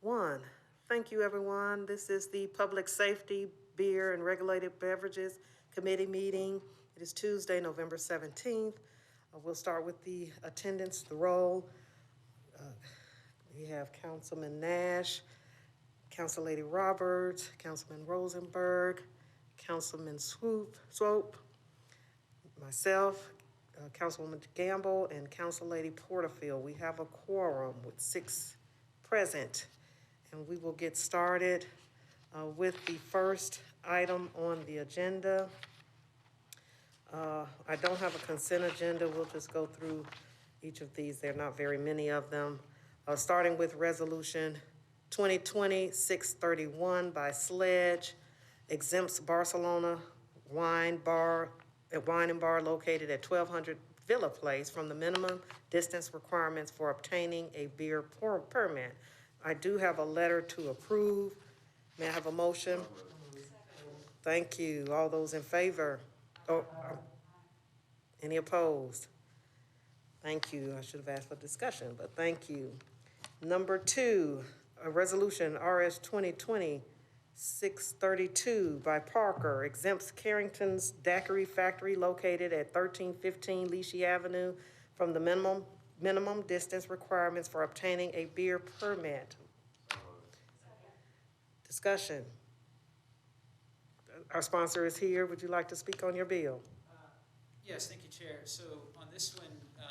1. Thank you, everyone. This is the Public Safety, Beer, and Regulated Beverages Committee meeting. It is Tuesday, November 17th. We'll start with the attendance, the roll. We have Councilman Nash, Council Lady Roberts, Councilman Rosenberg, Councilman Swope, myself, Councilwoman Gamble, and Council Lady Porterfield. We have a quorum with 6 present, and we will get started with the first item on the agenda. I don't have a consent agenda. We'll just go through each of these. There are not very many of them. Starting with Resolution 2020-631 by Sledge, exempts Barcelona Wine and Bar located at 1200 Villa Place from the minimum distance requirements for obtaining a beer permit. I do have a letter to approve. May I have a motion? Thank you. All those in favor? Any opposed? Thank you. I should have asked for discussion, but thank you. Number 2, a resolution RS 2020-632 by Parker, exempts Carrington's Daiquiri Factory located at 1315 Leachy Avenue from the minimum distance requirements for obtaining a beer permit. Discussion. Our sponsor is here. Would you like to speak on your bill? Yes, thank you, Chair. So on this one,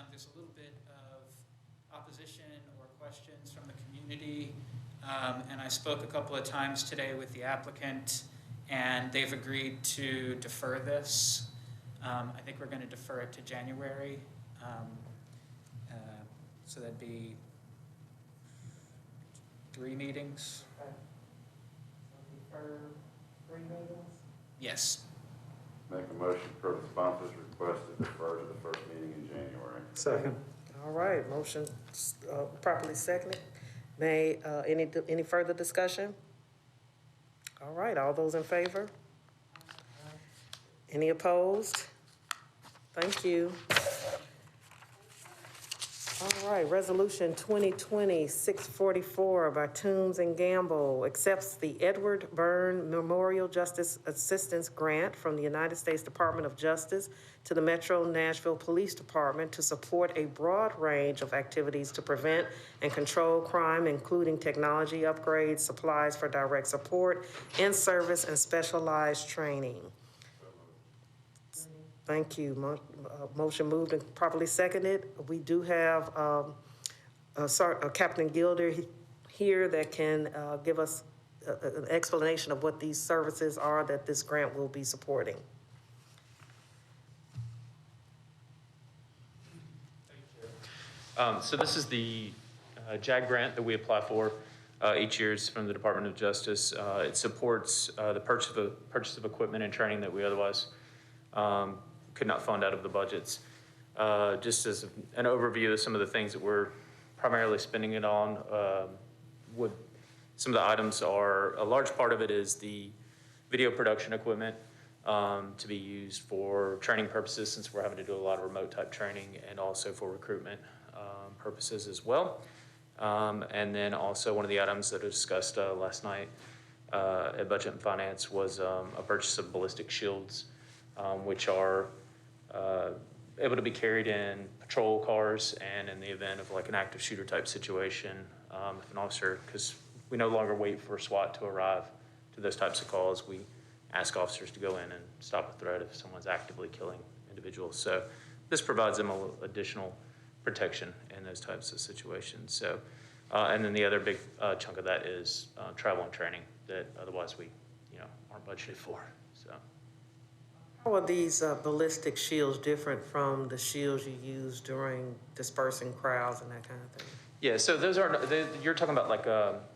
there's a little bit of opposition or questions from the community. And I spoke a couple of times today with the applicant, and they've agreed to defer this. I think we're going to defer it to January. So that'd be 3 meetings. Okay. So defer 3 meetings? Yes. Make a motion for the sponsor's request to defer to the first meeting in January. Second. All right, motion properly seconded. May, any further discussion? All right, all those in favor? Any opposed? Thank you. All right, Resolution 2020-644 by Toombs and Gamble accepts the Edward Byrne Memorial Justice Assistance Grant from the United States Department of Justice to the Metro Nashville Police Department to support a broad range of activities to prevent and control crime, including technology upgrades, supplies for direct support, in-service, and specialized training. Thank you. Motion moved and properly seconded. We do have Captain Gilder here that can give us an explanation of what these services are that this grant will be supporting. So this is the JAG grant that we apply for each year from the Department of Justice. It supports the purchase of equipment and training that we otherwise could not fund out of the budgets. Just as an overview of some of the things that we're primarily spending it on, some of the items are, a large part of it is the video production equipment to be used for training purposes, since we're having to do a lot of remote type training, and also for recruitment purposes as well. And then also one of the items that was discussed last night at Budget and Finance was a purchase of ballistic shields, which are able to be carried in patrol cars and in the event of like an active shooter type situation, if an officer, because we no longer wait for SWAT to arrive to those types of calls, we ask officers to go in and stop a threat if someone's actively killing individuals. So this provides them a little additional protection in those types of situations. So, and then the other big chunk of that is travel and training that otherwise we, aren't budgeted for. So. How are these ballistic shields different from the shields you use during dispersing crowds and that kind of thing? Yeah, so those are, you're talking about like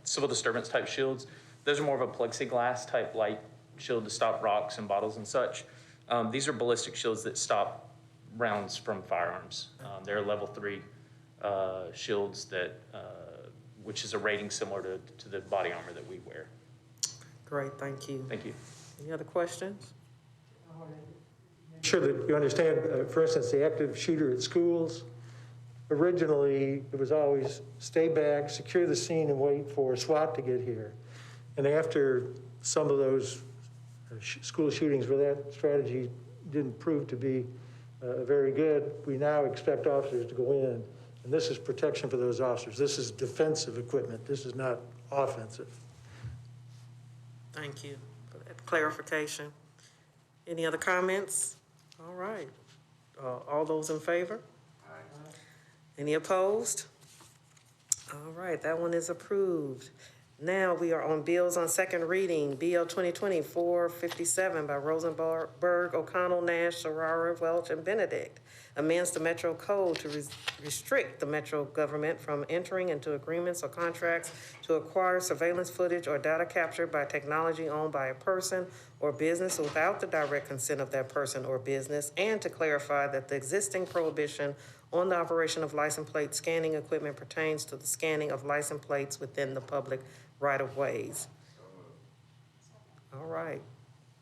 civil disturbance type shields. Those are more of a plexiglass type light shield to stop rocks and bottles and such. These are ballistic shields that stop rounds from firearms. They're level 3 shields that, which is a rating similar to the body armor that we wear. Great, thank you. Thank you. Any other questions? Sure that you understand, for instance, the active shooter at schools, originally, it was always stay back, secure the scene, and wait for SWAT to get here. And after some of those school shootings where that strategy didn't prove to be very good, we now expect officers to go in. And this is protection for those officers. This is defensive equipment. This is not offensive. Thank you for that clarification. Any other comments? All right. All those in favor? Aye. Any opposed? All right, that one is approved. Now we are on bills on second reading. BL 2020-457 by Rosenberg, O'Connell, Nash, Sarara, Welch, and Benedict. Amends the Metro Code to restrict the Metro government from entering into agreements or contracts to acquire surveillance footage or data captured by technology owned by a person or business without the direct consent of that person or business, and to clarify that the existing prohibition on the operation of license plate scanning equipment pertains to the scanning of license plates within the public right-of-ways. All right.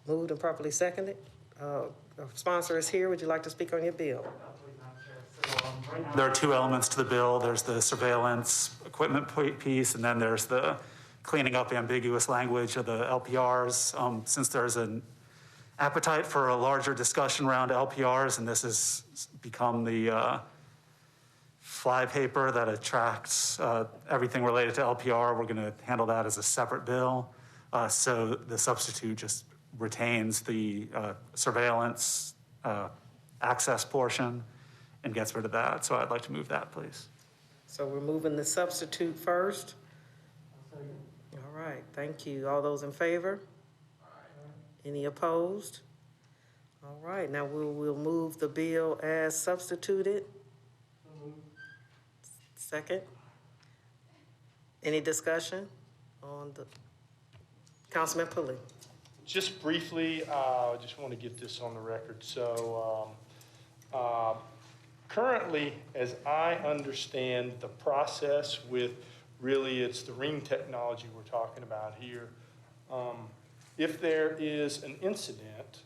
Moved and properly seconded. Our sponsor is here. Would you like to speak on your bill? There are two elements to the bill. There's the surveillance equipment piece, and then there's the cleaning up ambiguous language of the LPRs. Since there's an appetite for a larger discussion around LPRs, and this has become the flypaper that attracts everything related to LPR, we're going to handle that as a separate bill. So the substitute just retains the surveillance access portion and gets rid of that. So I'd like to move that, please. So we're moving the substitute first. All right, thank you. All those in favor? Any opposed? All right, now we'll move the bill as substituted. Second. Any discussion on the, Councilman Pulley? Just briefly, I just want to get this on the record. So currently, as I understand the process with really it's the ring technology we're talking about here. If there is an incident,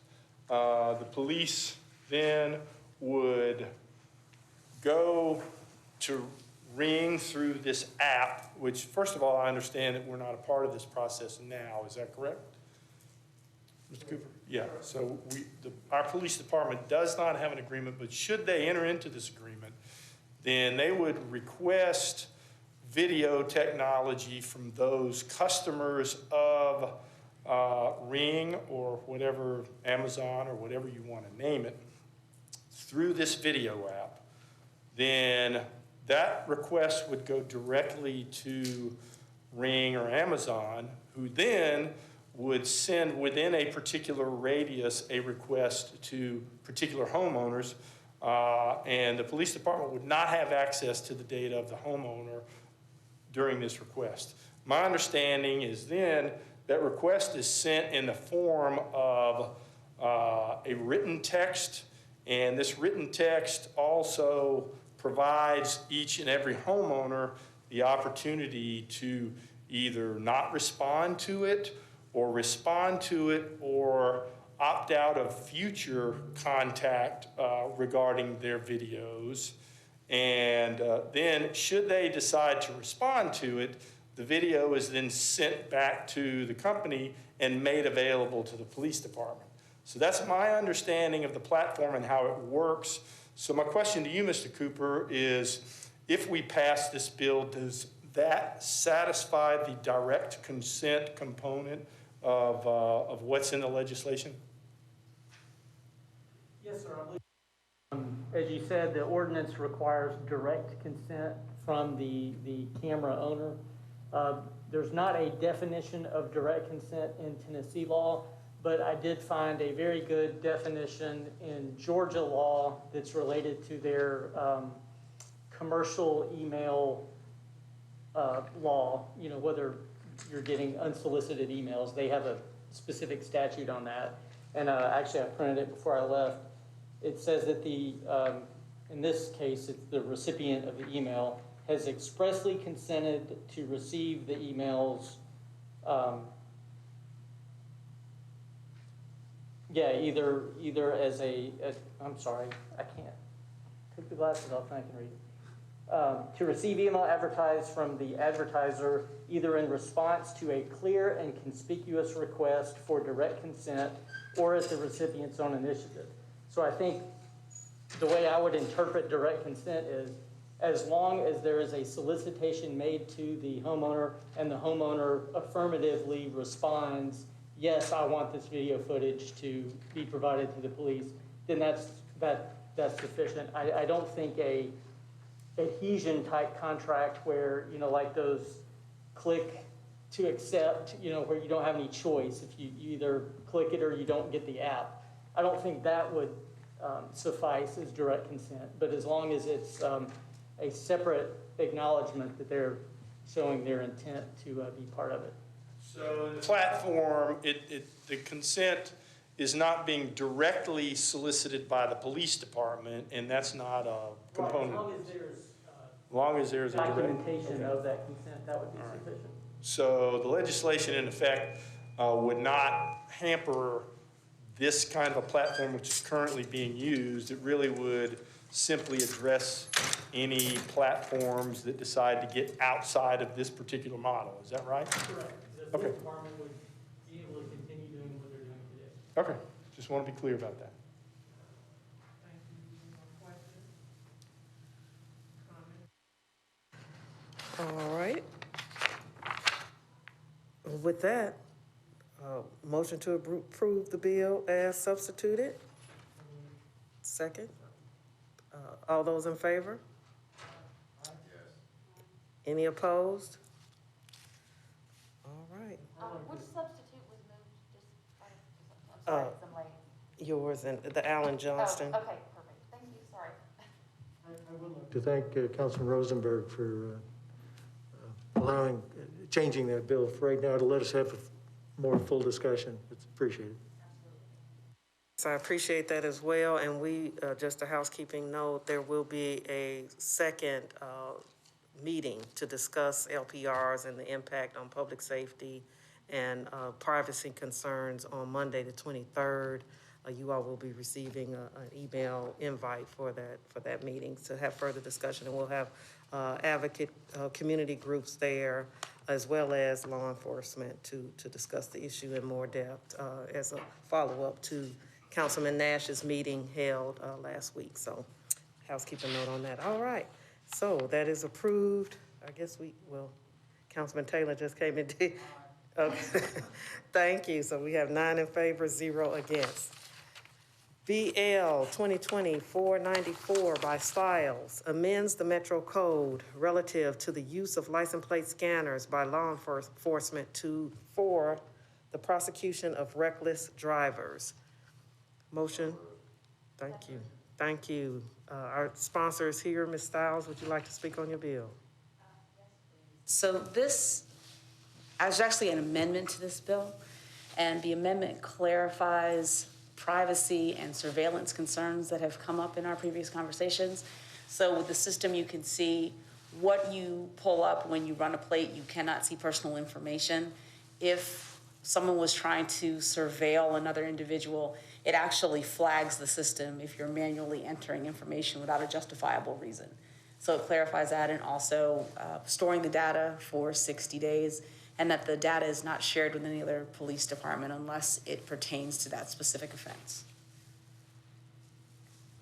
the police then would go to ring through this app, which first of all, I understand that we're not a part of this process now. Is that correct? Mr. Cooper? Yeah, so our police department does not have an agreement, but should they enter into this agreement, then they would request video technology from those customers of Ring or whatever, Amazon or whatever you want to name it, through this video app. Then that request would go directly to Ring or Amazon, who then would send within a particular radius a request to particular homeowners, and the police department would not have access to the data of the homeowner during this request. My understanding is then that request is sent in the form of a written text, and this written text also provides each and every homeowner the opportunity to either not respond to it or respond to it or opt out of future contact regarding their videos. And then should they decide to respond to it, the video is then sent back to the company and made available to the police department. So that's my understanding of the platform and how it works. So my question to you, Mr. Cooper, is if we pass this bill, does that satisfy the direct consent component of what's in the legislation? Yes, sir. I believe, as you said, the ordinance requires direct consent from the camera owner. There's not a definition of direct consent in Tennessee law, but I did find a very good definition in Georgia law that's related to their commercial email law. You know, whether you're getting unsolicited emails, they have a specific statute on that. And actually, I printed it before I left. It says that in this case, it's the recipient of the email has expressly consented to receive the emails. Either as I'm sorry, I can't. Take the glasses off and I can read it. to receive email advertised from the advertiser either in response to a clear and conspicuous request for direct consent or at the recipient's own initiative. So I think the way I would interpret direct consent is as long as there is a solicitation made to the homeowner and the homeowner affirmatively responds, yes, I want this video footage to be provided to the police, then that's sufficient. I don't think a adhesion type contract where, like those click to accept, where you don't have any choice. If you either click it or you don't get the app. I don't think that would suffice as direct consent. But as long as it's a separate acknowledgement that they're showing their intent to be part of it. So in the platform, the consent is not being directly solicited by the police department, and that's not a component. As long as there's a direct documentation of that consent, that would be sufficient. So the legislation, in effect, would not hamper this kind of a platform which is currently being used. It really would simply address any platforms that decide to get outside of this particular model. Is that right? Correct. The police department would be able to continue doing what they're doing today. Okay. Just want to be clear about that. All right. With that, motion to approve the bill as substituted. Second. All those in favor? Yes. Any opposed? All right. Which substitute was moved? I'm sorry, 'cause I'm late. Yours and the Allen Johnston. Oh, okay, perfect. Thank you, sorry. I would like to thank Councilman Rosenberg for changing that bill for right now to let us have a more full discussion. It's appreciated. So I appreciate that as well. And we, just a housekeeping note, there will be a second meeting to discuss LPRs and the impact on public safety and privacy concerns on Monday, the 23rd. You all will be receiving an email invite for that meeting to have further discussion. And we'll have advocate community groups there, as well as law enforcement to discuss the issue in more depth as a follow-up to Councilman Nash's meeting held last week. So housekeeping note on that. All right. So that is approved. I guess Councilman Taylor just came in. Okay. Thank you. So we have 9 in favor, 0 against. BL 2020-494 by Stiles amends the Metro Code relative to the use of license plate scanners by law enforcement for the prosecution of reckless drivers. Motion? Thank you. Thank you. Our sponsor is here. Ms. Stiles, would you like to speak on your bill? So this is actually an amendment to this bill, and the amendment clarifies privacy and surveillance concerns that have come up in our previous conversations. So with the system, you can see what you pull up when you run a plate. You cannot see personal information. If someone was trying to surveil another individual, it actually flags the system if you're manually entering information without a justifiable reason. So it clarifies that, and also storing the data for 60 days, and that the data is not shared with any other police department unless it pertains to that specific offense.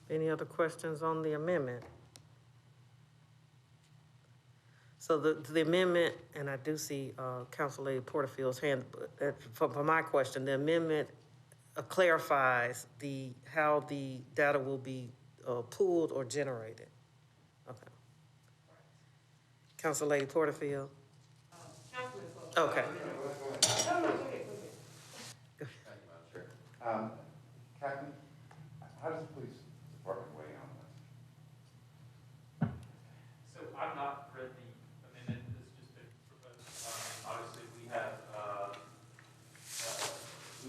Any other questions on the amendment? So the amendment, and I do see Council Lady Porterfield's hand, for my question, the amendment clarifies how the data will be pooled or generated. Okay. Council Lady Porterfield? Okay. Thank you, Madam Chair. Captain, how does the police department weigh in on this? So I've not read the amendment that's just been proposed. Obviously, we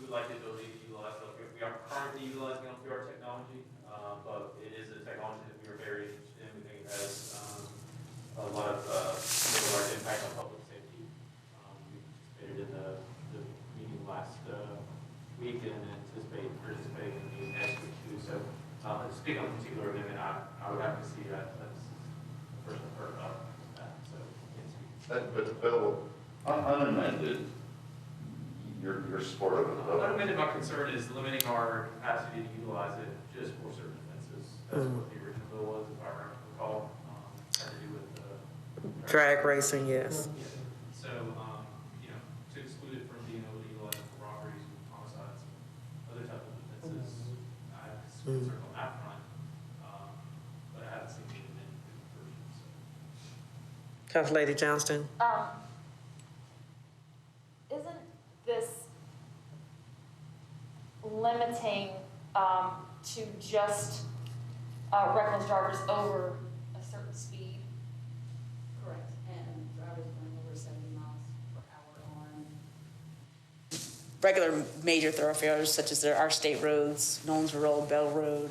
would like the ability to utilize, we are currently utilizing LPR technology, but it is a technology that we are very interested in. We think it has a lot of large impact on public safety. We But the bill, unamended, you're supportive of the bill? Unamended, my concern is limiting our capacity to utilize it just for certain offenses. That's what the original bill was, if I recall, had to do with the. Drag racing, yes. Yeah. So, you know, to exclude it from being able to utilize it for robberies, homicides, other type of offenses, I have concern on that front. But I haven't seen the amended version, so. Council Lady Johnston? Isn't this limiting, to just, reckless drivers over a certain speed? Correct. And drivers going over 70 miles per hour on regular major thoroughfares such as our state roads, Nolensville Road, Bell Road,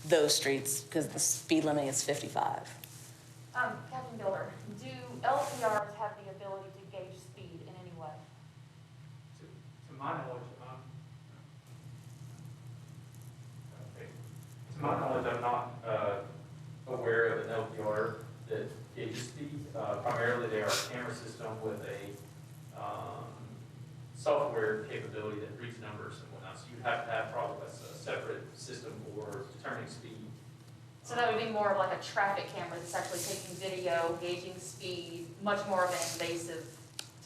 those streets, because the speed limit is 55. Captain Gilder, do LPRs have the ability to gauge speed in any way? To my knowledge, I'm not aware of an LPR that gauges speed. Primarily, they are a camera system with a software capability that reads numbers and whatnot. So you'd have to have probably a separate system for determining speed. So that would be more of like a traffic camera that's actually taking video, gauging speed, much more of an invasive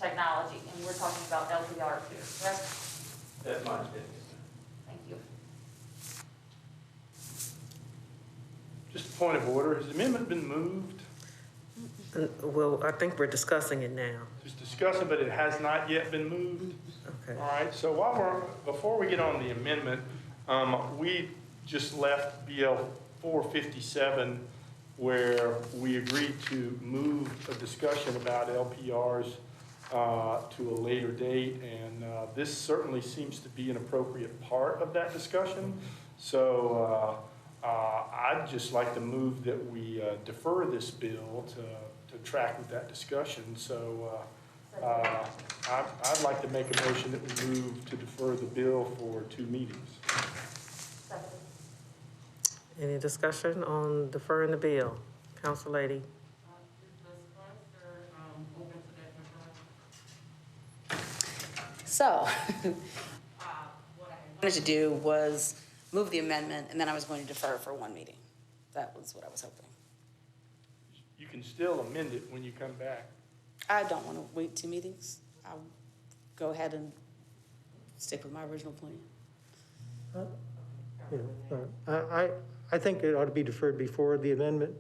technology. And we're talking about LPR here, correct? That's my understanding. Thank you. Just a point of order, has the amendment been moved? Well, I think we're discussing it now. Just discussing, but it has not yet been moved? Okay. All right, so before we get on the amendment, we just left BL 457 where we agreed to move a discussion about LPRs to a later date, and this certainly seems to be an appropriate part of that discussion. So I'd just like to move that we defer this bill to track with that discussion. So I'd like to make a motion that we move to defer the bill for 2 meetings. Second. Any discussion on deferring the bill? Council Lady? So, what I wanted to do was move the amendment, and then I was going to defer for 1 meeting. That was what I was hoping. You can still amend it when you come back. I don't want to wait 2 meetings. I'll go ahead and stick with my original plan. I think it ought to be deferred before the amendment.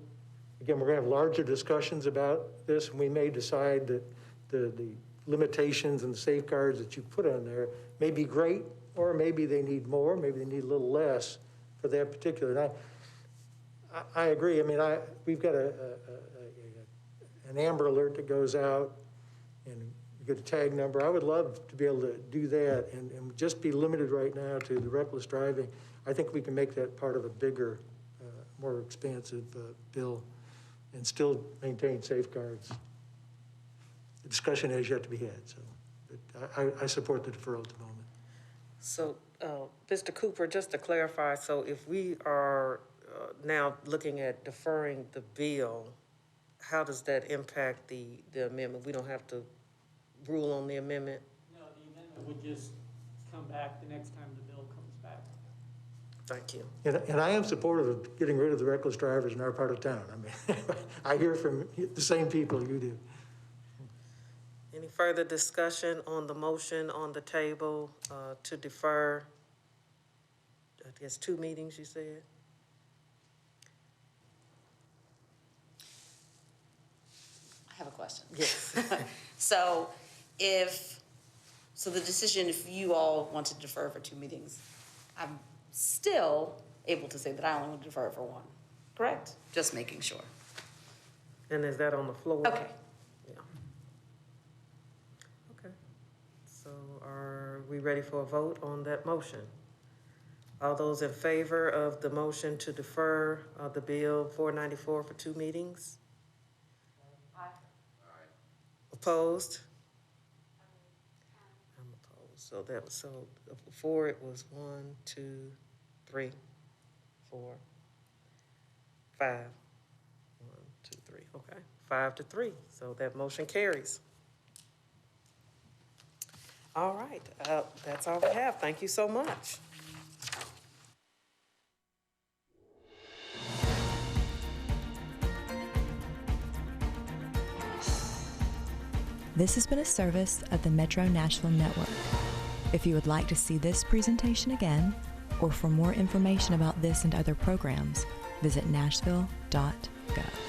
Again, we're going to have larger discussions about this, and we may decide that the limitations and the safeguards that you put on there may be great, or maybe they need more, maybe they need a little less for that particular. And I agree. I mean, we've got an Amber Alert that goes out, and you get a tag number. I would love to be able to do that and just be limited right now to the reckless driving. I think we can make that part of a bigger, more expansive bill and still maintain safeguards. The discussion has yet to be had, so but I support the deferral at the moment. So, Mr. Cooper, just to clarify, so if we are now looking at deferring the bill, how does that impact the amendment? We don't have to rule on the amendment? No, the amendment would just come back the next time the bill comes back. Thank you. And I am supportive of getting rid of the reckless drivers in our part of town. I mean, I hear from the same people you do. Any further discussion on the motion on the table to defer, I guess, 2 meetings, you said? I have a question. Yes. So the decision, if you all want to defer for 2 meetings, I'm still able to say that I only want to defer for 1, correct? Just making sure. And is that on the floor? Okay. Yeah. Okay. So are we ready for a vote on that motion? All those in favor of the motion to defer the bill 494 for 2 meetings? Aye. Opposed? I'm opposed. So that was, so before it was 1, 2, 3, 4, 5. 1, 2, 3, okay. 5-3, so that motion carries. All right, that's all we have. Thank you so much. This has been a service of the Metro Nashville Network. If you would like to see this presentation again, or for more information about this and other programs, visit nashville.gov.